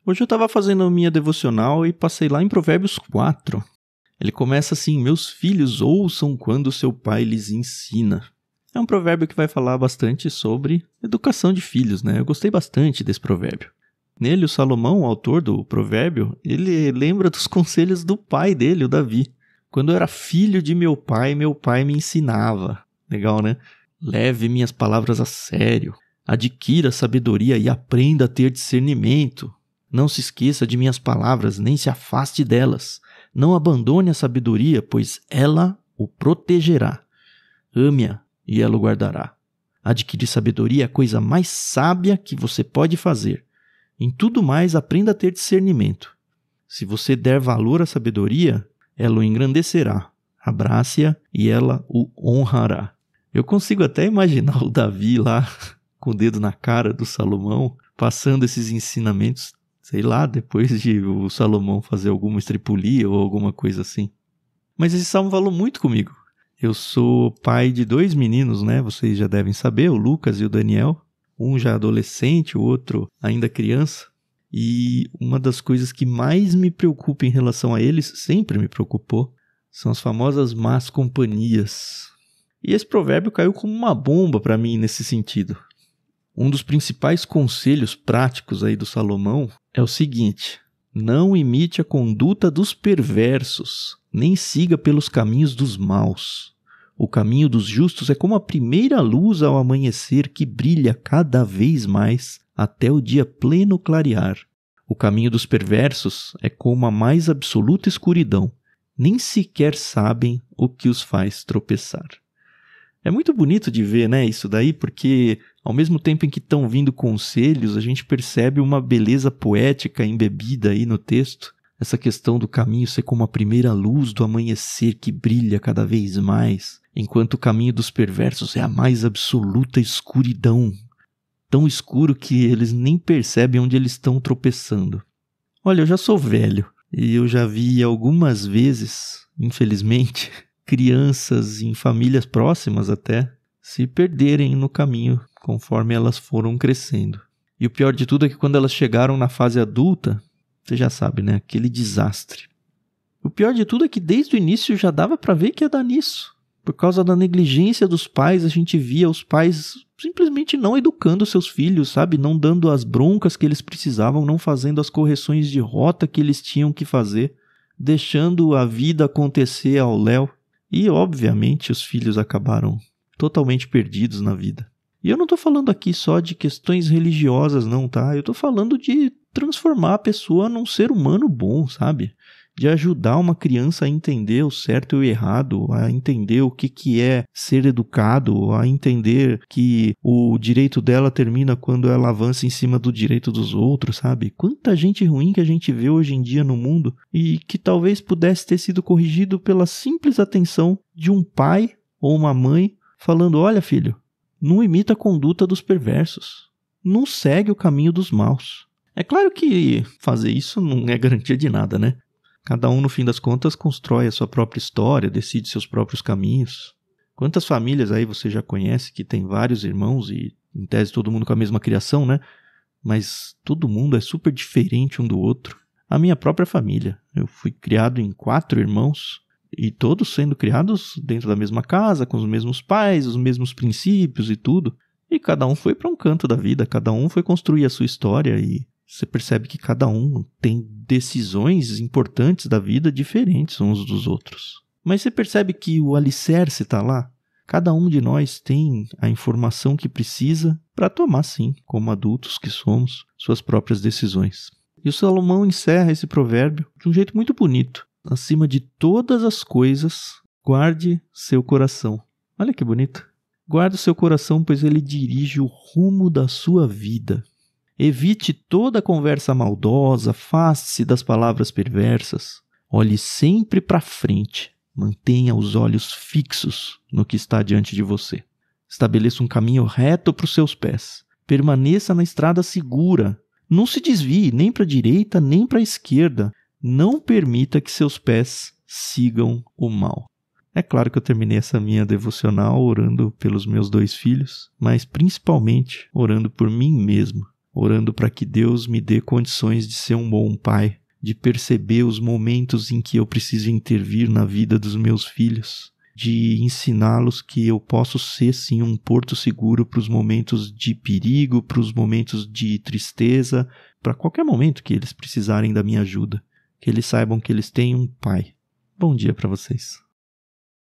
Hoje eu estava fazendo a minha devocional e passei lá em Provérbios 4. Ele começa assim: meus filhos, ouçam quando seu pai lhes ensina. É um provérbio que vai falar bastante sobre educação de filhos, né? Eu gostei bastante desse provérbio. Nele, o Salomão, o autor do provérbio, ele lembra dos conselhos do pai dele, o Davi. Quando eu era filho de meu pai me ensinava. Legal, né? Leve minhas palavras a sério. Adquira sabedoria e aprenda a ter discernimento. Não se esqueça de minhas palavras, nem se afaste delas. Não abandone a sabedoria, pois ela o protegerá. Ame-a e ela o guardará. Adquirir sabedoria é a coisa mais sábia que você pode fazer. Em tudo mais, aprenda a ter discernimento. Se você der valor à sabedoria, ela o engrandecerá. Abrace-a e ela o honrará. Eu consigo até imaginar o Davi lá, com o dedo na cara do Salomão, passando esses ensinamentos, sei lá, depois de o Salomão fazer alguma estripulia ou alguma coisa assim. Mas esse salmo falou muito comigo. Eu sou pai de 2 meninos, né? Vocês já devem saber, o Lucas e o Daniel. Um já adolescente, o outro ainda criança. E uma das coisas que mais me preocupa em relação a eles, sempre me preocupou, são as famosas más companhias. E esse provérbio caiu como uma bomba para mim nesse sentido. Um dos principais conselhos práticos aí do Salomão é o seguinte: não imite a conduta dos perversos, nem siga pelos caminhos dos maus. O caminho dos justos é como a primeira luz ao amanhecer que brilha cada vez mais até o dia pleno clarear. O caminho dos perversos é como a mais absoluta escuridão. Nem sequer sabem o que os faz tropeçar. É muito bonito de ver, né, isso daí, porque ao mesmo tempo em que estão vindo conselhos, a gente percebe uma beleza poética embebida aí no texto. Essa questão do caminho ser como a primeira luz do amanhecer que brilha cada vez mais, enquanto o caminho dos perversos é a mais absoluta escuridão. Tão escuro que eles nem percebem onde eles estão tropeçando. Olha, eu já sou velho e eu já vi algumas vezes, infelizmente, crianças em famílias próximas até se perderem no caminho conforme elas foram crescendo. E o pior de tudo é que quando elas chegaram na fase adulta, você já sabe, né? Aquele desastre. O pior de tudo é que desde o início já dava para ver que ia dar nisso. Por causa da negligência dos pais, a gente via os pais simplesmente não educando seus filhos, sabe? Não dando as broncas que eles precisavam, não fazendo as correções de rota que eles tinham que fazer, deixando a vida acontecer ao léu. E, obviamente, os filhos acabaram totalmente perdidos na vida. E eu não estou falando aqui só de questões religiosas, não, tá? Eu estou falando de transformar a pessoa num ser humano bom, sabe? De ajudar uma criança a entender o certo e o errado, a entender o que é ser educado, a entender que o direito dela termina quando ela avança em cima do direito dos outros, sabe? Quanta gente ruim que a gente vê hoje em dia no mundo e que talvez pudesse ter sido corrigido pela simples atenção de um pai ou uma mãe falando: olha, filho, não imita a conduta dos perversos, não segue o caminho dos maus. É claro que fazer isso não é garantia de nada, né? Cada um, no fim das contas, constrói a sua própria história, decide seus próprios caminhos. Quantas famílias aí você já conhece que tem vários irmãos e, em tese, todo mundo com a mesma criação, né? Mas todo mundo é super diferente um do outro. A minha própria família. Eu fui criado em 4 irmãos e todos sendo criados dentro da mesma casa, com os mesmos pais, os mesmos princípios e tudo. E cada um foi para um canto da vida, cada um foi construir a sua história e você percebe que cada um tem decisões importantes da vida diferentes uns dos outros. Mas você percebe que o alicerce está lá? Cada um de nós tem a informação que precisa para tomar, sim, como adultos que somos, suas próprias decisões. E o Salomão encerra esse provérbio de um jeito muito bonito. Acima de todas as coisas, guarde seu coração. Olha que bonito. Guarde o seu coração, pois ele dirige o rumo da sua vida. Evite toda conversa maldosa, afaste-se das palavras perversas. Olhe sempre para frente. Mantenha os olhos fixos no que está diante de você. Estabeleça um caminho reto para os seus pés. Permaneça na estrada segura. Não se desvie nem para a direita nem para a esquerda. Não permita que seus pés sigam o mal. É claro que eu terminei essa minha devocional orando pelos meus 2 filhos, mas principalmente orando por mim mesmo. orando para que Deus me dê condições de ser um bom pai, de perceber os momentos em que eu preciso intervir na vida dos meus filhos, de ensiná-los que eu posso ser sim um porto seguro para os momentos de perigo, para os momentos de tristeza, para qualquer momento que eles precisarem da minha ajuda. Que eles saibam que eles têm um pai. Bom dia para vocês.